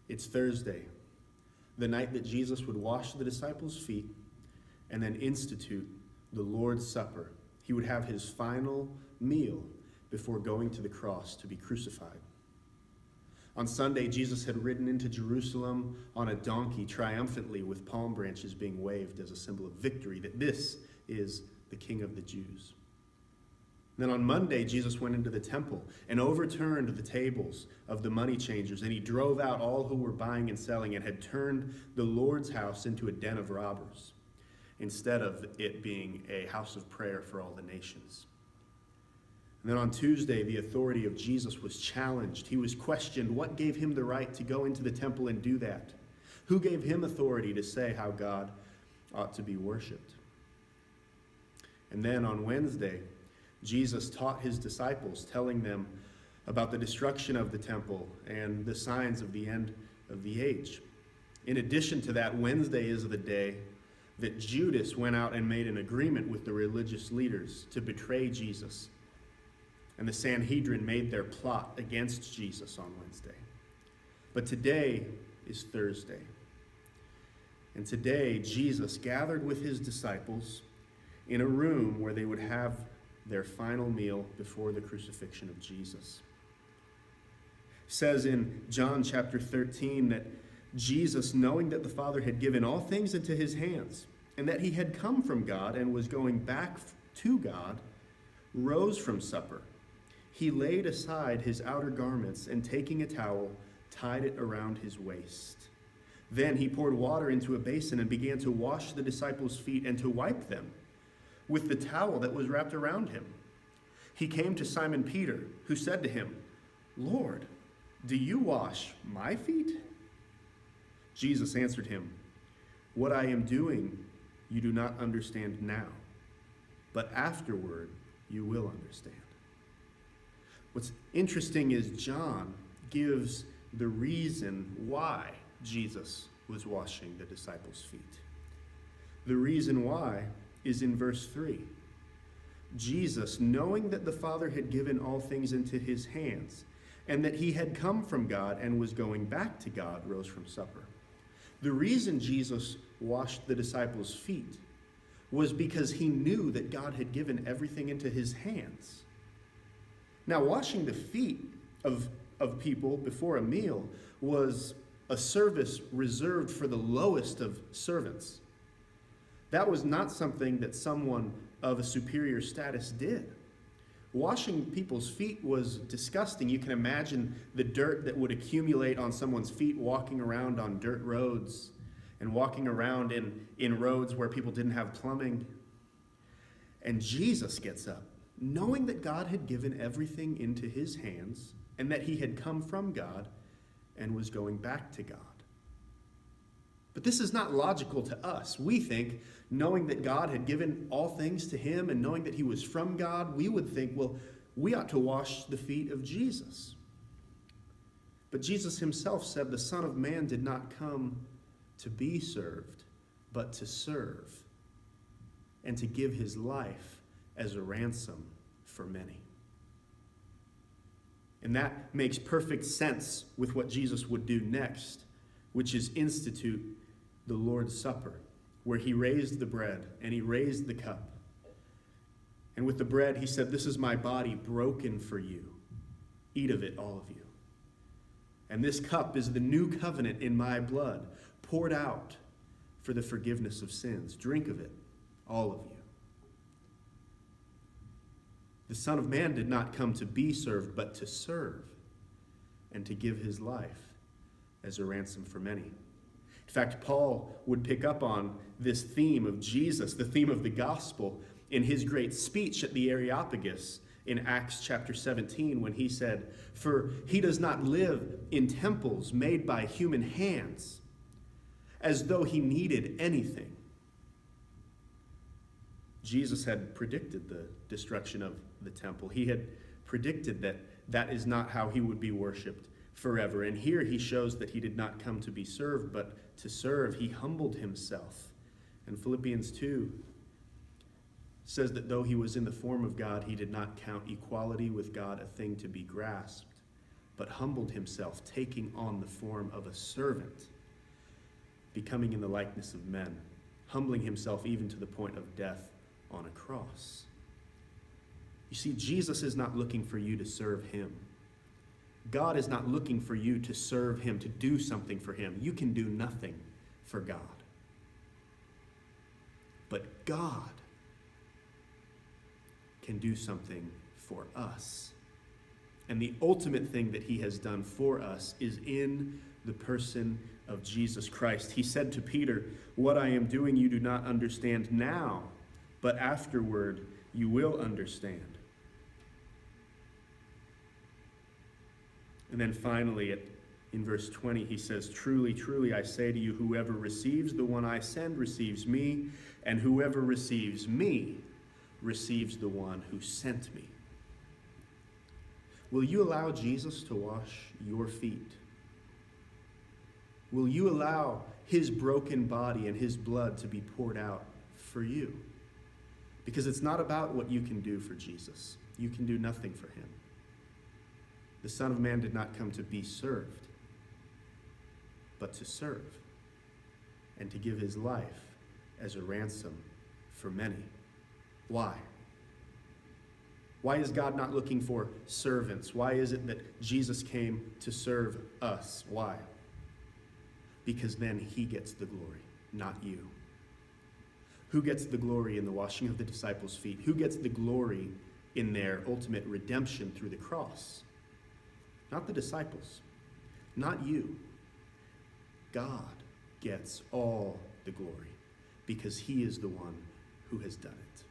It's Thursday, the night that Jesus would wash the disciples' feet and then institute the Lord's Supper. He would have his final meal before going to the cross to be crucified. On Sunday, Jesus had ridden into Jerusalem on a donkey triumphantly with palm branches being waved as a symbol of victory, that this is the King of the Jews. Then on Monday, Jesus went into the temple and overturned the tables of the money changers, and he drove out all who were buying and selling and had turned the Lord's house into a den of robbers, instead of it being a house of prayer for all the nations. And then on Tuesday, the authority of Jesus was challenged. He was questioned. What gave him the right to go into the temple and do that? Who gave him authority to say how God ought to be worshiped? And then on Wednesday, Jesus taught his disciples, telling them about the destruction of the temple and the signs of the end of the age. In addition to that, Wednesday is the day that Judas went out and made an agreement with the religious leaders to betray Jesus. And the Sanhedrin made their plot against Jesus on Wednesday. But today is Thursday. And today, Jesus gathered with his disciples in a room where they would have their final meal before the crucifixion of Jesus. It says in John chapter 13 that Jesus, knowing that the Father had given all things into his hands, and that he had come from God and was going back to God, rose from supper. He laid aside his outer garments and, taking a towel, tied it around his waist. Then he poured water into a basin and began to wash the disciples' feet and to wipe them with the towel that was wrapped around him. He came to Simon Peter, who said to him, "Lord, do you wash my feet?" Jesus answered him, "What I am doing you do not understand now, but afterward you will understand." What's interesting is John gives the reason why Jesus was washing the disciples' feet. The reason why is in verse 3. Jesus, knowing that the Father had given all things into his hands, and that he had come from God and was going back to God, rose from supper. The reason Jesus washed the disciples' feet was because he knew that God had given everything into his hands. Now, washing the feet of people before a meal was a service reserved for the lowest of servants. That was not something that someone of a superior status did. Washing people's feet was disgusting. You can imagine the dirt that would accumulate on someone's feet walking around on dirt roads and walking around in roads where people didn't have plumbing. And Jesus gets up, knowing that God had given everything into his hands and that he had come from God and was going back to God. But this is not logical to us. We think, knowing that God had given all things to him and knowing that he was from God, we would think, well, we ought to wash the feet of Jesus. But Jesus himself said the Son of Man did not come to be served, but to serve and to give his life as a ransom for many. And that makes perfect sense with what Jesus would do next, which is institute the Lord's Supper, where he raised the bread and he raised the cup. And with the bread, he said, "This is my body broken for you. Eat of it, all of you. And this cup is the new covenant in my blood, poured out for the forgiveness of sins. Drink of it, all of you." The Son of Man did not come to be served, but to serve and to give his life as a ransom for many. In fact, Paul would pick up on this theme of Jesus, the theme of the gospel, in his great speech at the Areopagus in Acts chapter 17, when he said, "For he does not live in temples made by human hands, as though he needed anything." Jesus had predicted the destruction of the temple. He had predicted that that is not how he would be worshipped forever. And here he shows that he did not come to be served, but to serve. He humbled himself. And Philippians 2 says that though he was in the form of God, he did not count equality with God a thing to be grasped, but humbled himself, taking on the form of a servant, becoming in the likeness of men, humbling himself even to the point of death on a cross. You see, Jesus is not looking for you to serve him. God is not looking for you to serve him, to do something for him. You can do nothing for God. But God can do something for us. And the ultimate thing that he has done for us is in the person of Jesus Christ. He said to Peter, "What I am doing you do not understand now, but afterward you will understand." And then finally, in verse 20, he says, "Truly, truly, I say to you, whoever receives the one I send receives me, and whoever receives me receives the one who sent me." Will you allow Jesus to wash your feet? Will you allow his broken body and his blood to be poured out for you? Because it's not about what you can do for Jesus. You can do nothing for him. The Son of Man did not come to be served, but to serve, and to give his life as a ransom for many. Why? Why is God not looking for servants? Why is it that Jesus came to serve us? Why? Because then he gets the glory, not you. Who gets the glory in the washing of the disciples' feet? Who gets the glory in their ultimate redemption through the cross? Not the disciples, not you. God gets all the glory because he is the one who has done it.